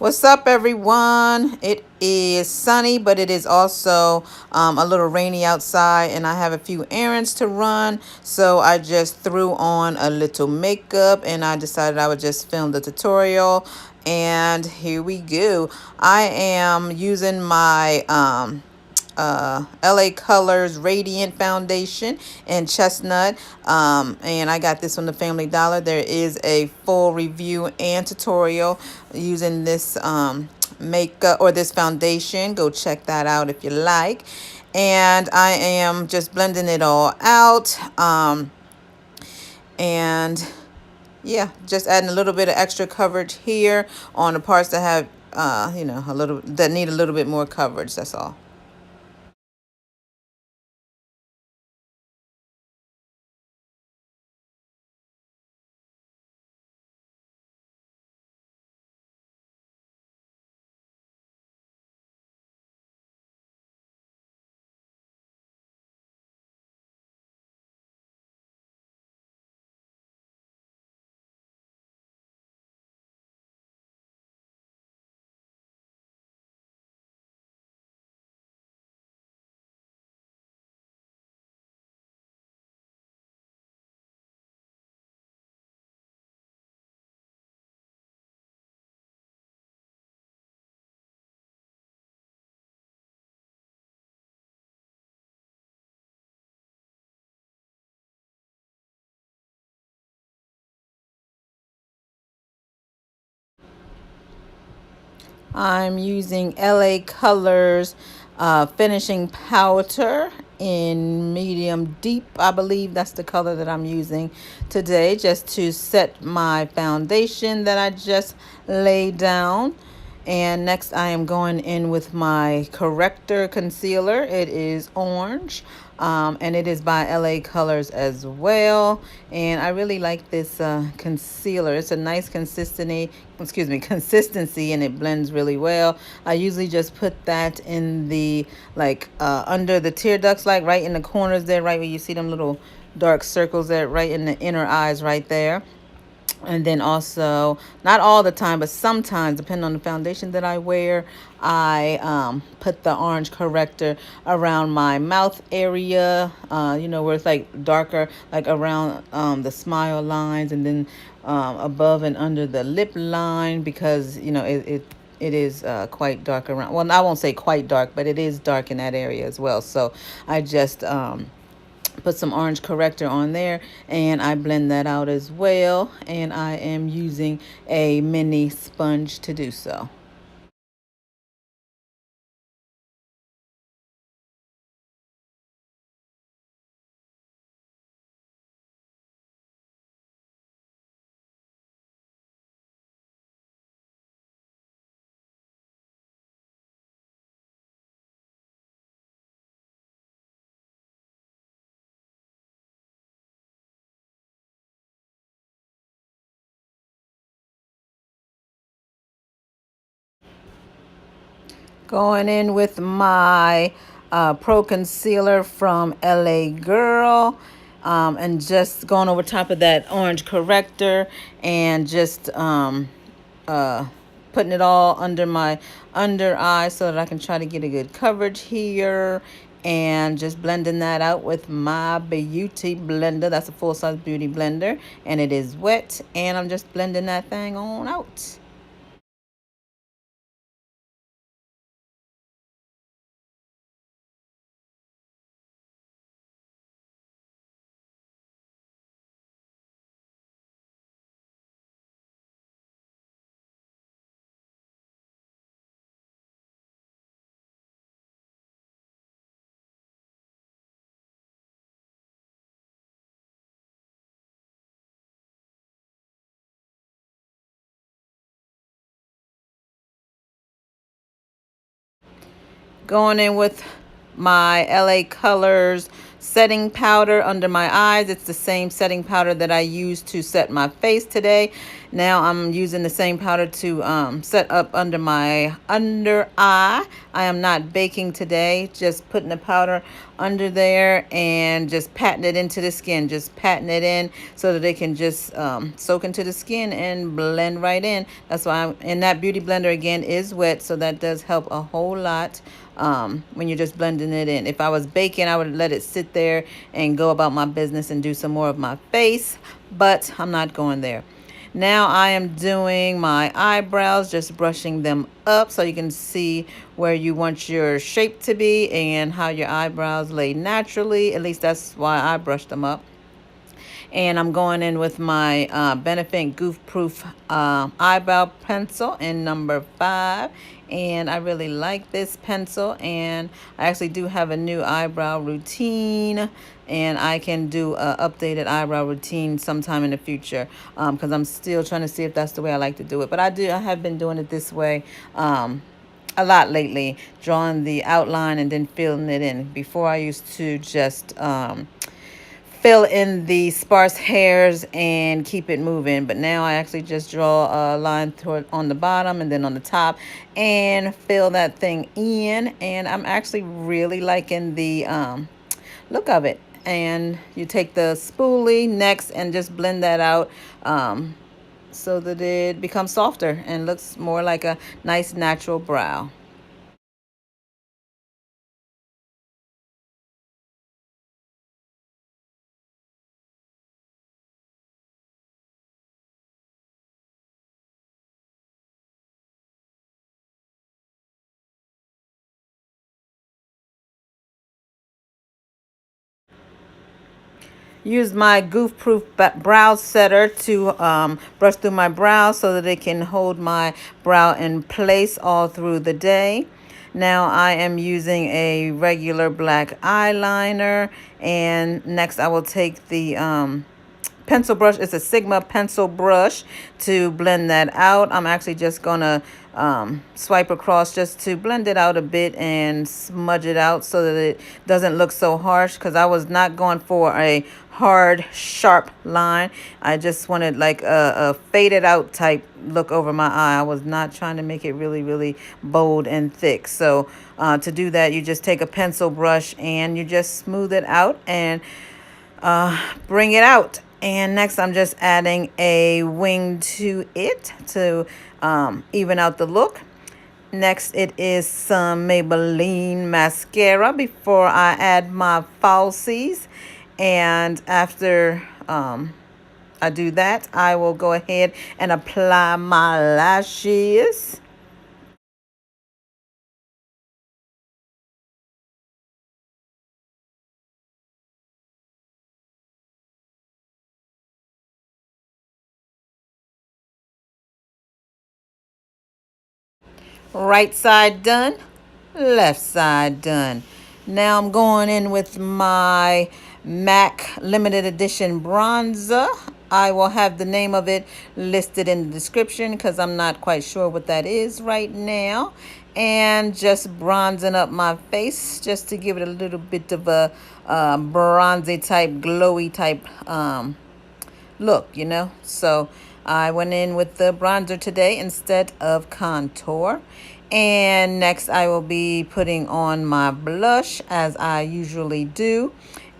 What's up, everyone? It is sunny, but it is also a little rainy outside, and I have a few errands to run. So I just threw on a little makeup, and I decided I would just film the tutorial. And here we go. I am using my L.A.Colors Radiant Foundation in Chestnut. And I got this from the Family Dollar. There is a full review and tutorial using this makeup or this foundation. Go check that out if you like. And I am just blending it all out. And yeah, just adding a little bit of extra coverage here on the parts that have, a little that need a little bit more coverage. That's all. I'm using L.A.Colors finishing powder in medium deep. I believe that's the color that I'm using today, just to set my foundation that I just laid down. And next I am going in with my corrector concealer. It is orange. And it is by L.A.Colors as well. And I really like this concealer. It's a nice consistency, and it blends really well. I usually just put that in the, under the tear ducts, like right in the corners there, right where you see them little dark circles there, right in the inner eyes right there. And then also, not all the time, but sometimes, depending on the foundation that I wear, I put the orange corrector around my mouth area, where it's like darker, like around the smile lines, and then above and under the lip line, because, it is quite dark around. Well, I won't say quite dark, but it is dark in that area as well. So I just put some orange corrector on there, and I blend that out as well, and I am using a mini sponge to do so. Going in with my Pro Concealer from LA Girl, and just going over top of that orange corrector, and just uh, putting it all under my under eye so that I can try to get a good coverage here. And just blending that out with my beauty blender. That's a full-size beauty blender, and it is wet, and I'm just blending that thing on out. Going in with my L.A.Colors setting powder under my eyes. It's the same setting powder that I used to set my face today. Now I'm using the same powder to set up under my under eye. I am not baking today, just putting the powder under there and just patting it into the skin, just patting it in so that it can just soak into the skin and blend right in. That's why and that beauty blender again is wet, so that does help a whole lot when you're just blending it in. If I was baking, I would let it sit there and go about my business and do some more of my face, but I'm not going there. Now I am doing my eyebrows, just brushing them up so you can see where you want your shape to be and how your eyebrows lay naturally. At least that's why I brushed them up. And I'm going in with my Benefit Goof Proof eyebrow pencil in number 5. And I really like this pencil, and I actually do have a new eyebrow routine, and I can do a updated eyebrow routine sometime in the future, because I'm still trying to see if that's the way I like to do it. But I have been doing it this way a lot lately, drawing the outline and then filling it in. Before I used to just fill in the sparse hairs and keep it moving, but now I actually just draw a line toward on the bottom and then on the top and fill that thing in. And I'm actually really liking the look of it. And you take the spoolie next and just blend that out so that it becomes softer and looks more like a nice natural brow. Use my Goof Proof brow setter to brush through my brows so that it can hold my brow in place all through the day. Now I am using a regular black eyeliner, and next I will take the pencil brush. It's a Sigma pencil brush to blend that out. I'm actually just gonna swipe across just to blend it out a bit and smudge it out so that it doesn't look so harsh, because I was not going for a hard sharp line. I just wanted like a faded out type look over my eye. I was not trying to make it really bold and thick. So to do that, you just take a pencil brush and you just smooth it out and bring it out. And next I'm just adding a wing to it to even out the look. Next it is some Maybelline mascara before I add my falsies. And after I do that, I will go ahead and apply my lashes. Right side done, left side done. Now I'm going in with my MAC limited edition bronzer. I will have the name of it listed in the description because I'm not quite sure what that is right now. And just bronzing up my face just to give it a little bit of a bronzy type, glowy type look, you know. So I went in with the bronzer today instead of contour. And next I will be putting on my blush as I usually do.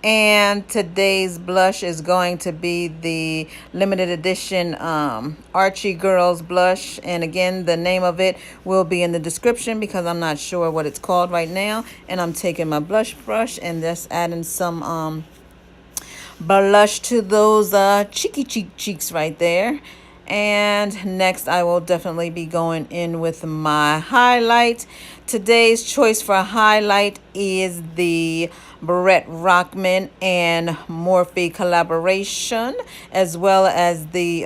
And today's blush is going to be the limited edition Archie Girls blush. And again, the name of it will be in the description because I'm not sure what it's called right now. And I'm taking my blush brush and just adding some blush to those cheeky cheeks right there. And next I will definitely be going in with my highlight. Today's choice for highlight is the Bret Rockman and Morphe collaboration, as well as the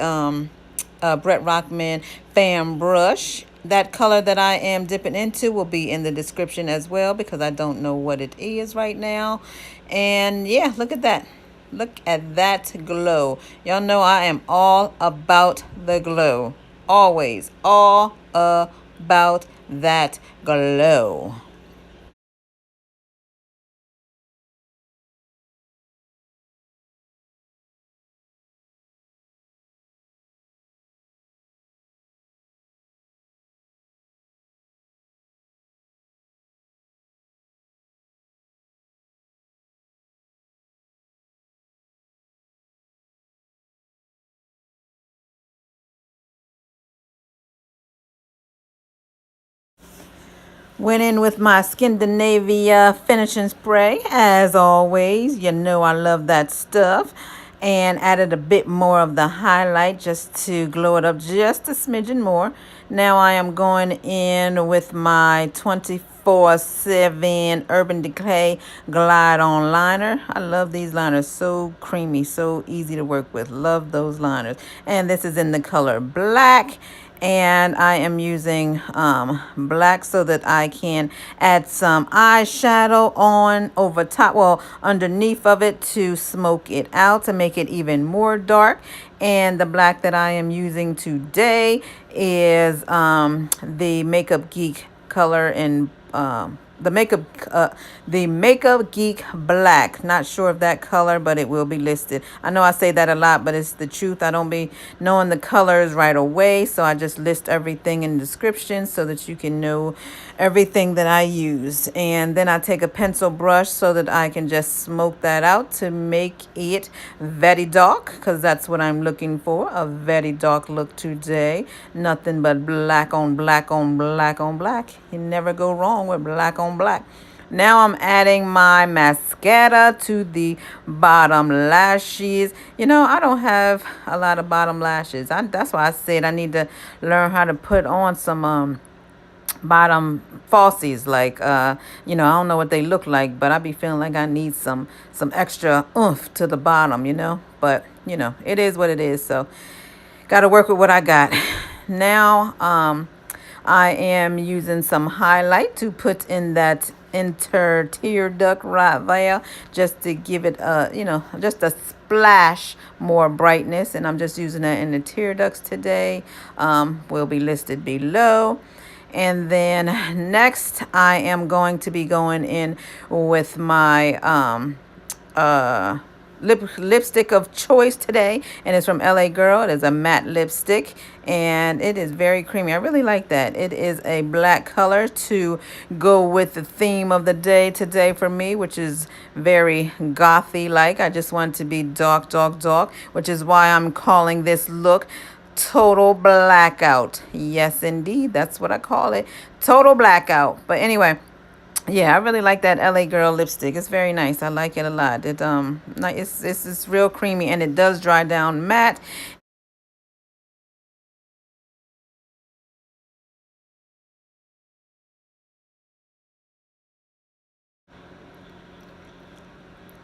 Bret Rockman fan brush. That color that I am dipping into will be in the description as well because I don't know what it is right now. And yeah, look at that. Look at that glow. Y'all know I am all about the glow. Always all about that glow. Went in with my Skindinavia finishing spray, as always. You know I love that stuff. And added a bit more of the highlight just to glow it up just a smidgen more. Now I am going in with my 24/7 Urban Decay Glide On Liner. I love these liners. So creamy, so easy to work with. Love those liners. And this is in the color black, and I am using black so that I can add some eyeshadow on over top, well, underneath of it, to smoke it out, to make it even more dark. And the black that I am using today is the Makeup Geek color in the Makeup Geek Black. Not sure of that color, but it will be listed. I know I say that a lot, but it's the truth. I don't be knowing the colors right away, so I just list everything in the description so that you can know everything that I use. And then I take a pencil brush so that I can just smoke that out to make it very dark, because that's what I'm looking for, a very dark look today. Nothing but black on black on black on black. You never go wrong with black on black. Now I'm adding my mascara to the bottom lashes. You know, I don't have a lot of bottom lashes. That's why I said I need to learn how to put on some bottom falsies. Like you know, I don't know what they look like, but I be feeling like I need some extra oomph to the bottom, you know. But you know, it is what it is, so gotta work with what I got. Now I am using some highlight to put in that inner tear duct right there, just to give it a, you know, just a splash more brightness. And I'm just using that in the tear ducts today. Will be listed below. And then next I am going to be going in with my uh lipstick of choice today, and it's from LA Girl. It is a matte lipstick, and it is very creamy. I really like that. It is a black color to go with the theme of the day today for me, which is very gothy like. I just want to be dark, dark, dark, which is why I'm calling this look Total Blackout. Yes, indeed, that's what I call it, Total Blackout. But anyway, yeah, I really like that LA Girl lipstick. It's very nice. I like it a lot. It's real creamy, and it does dry down matte.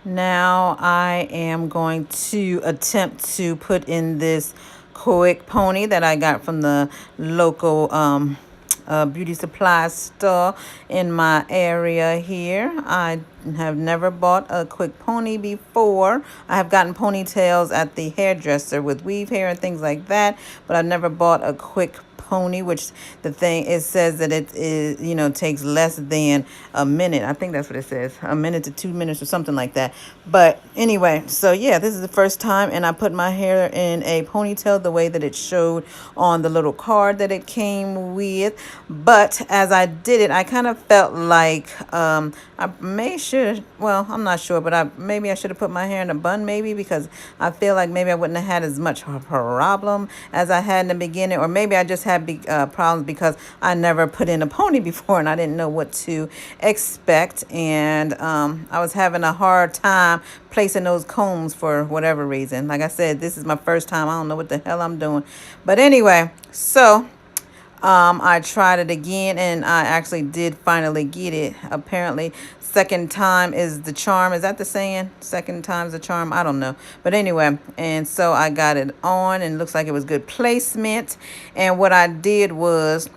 Now I am going to attempt to put in this quick pony that I got from the local beauty supply store in my area here. I have never bought a quick pony before. I have gotten ponytails at the hairdresser with weave hair and things like that, but I've never bought a quick pony, which the thing, it says that it is, you know, takes less than a minute. I think that's what it says, a minute to 2 minutes or something like that. But anyway, so yeah, this is the first time, and I put my hair in a ponytail the way that it showed on the little card that it came with. But as I did it, I kind of felt like well, I'm not sure, but maybe I should have put my hair in a bun, maybe, because I feel like maybe I wouldn't have had as much problem as I had in the beginning. Or maybe I just had problems because I never put in a pony before, and I didn't know what to expect. And I was having a hard time placing those combs for whatever reason. Like I said, this is my first time. I don't know what the hell I'm doing. But anyway, so I tried it again, and I actually did finally get it. Apparently, second time is the charm. Is that the saying? Second time's the charm? I don't know. But anyway, and so I got it on, and it looks like it was good placement. And what I did was,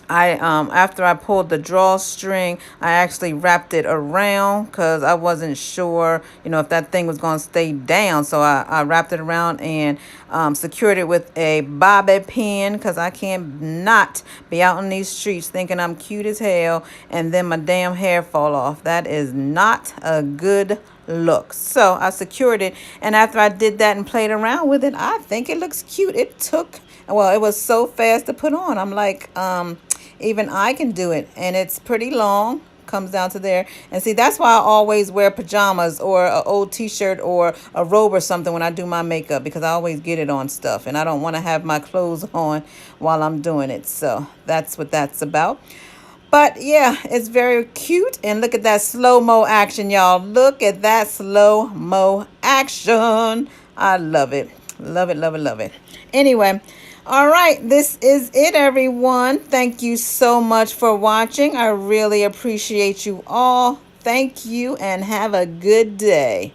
I after I pulled the drawstring, I actually wrapped it around, because I wasn't sure, you know, if that thing was going to stay down. So I wrapped it around and secured it with a bobby pin, because I can't not be out in these streets thinking I'm cute as hell and then my damn hair fall off. That is not a good look. So I secured it, and after I did that and played around with it, I think it looks cute. It took, well, it was so fast to put on. I'm like, even I can do it, and it's pretty long, comes down to there. And see, that's why I always wear pajamas or an old t-shirt or a robe or something when I do my makeup, because I always get it on stuff, and I don't want to have my clothes on while I'm doing it. So that's what that's about. But yeah, it's very cute. And look at that slow-mo action, y'all. Look at that slow-mo action. I love it. Love it, love it, love it. Anyway, all right, this is it, everyone. Thank you so much for watching. I really appreciate you all. Thank you and have a good day.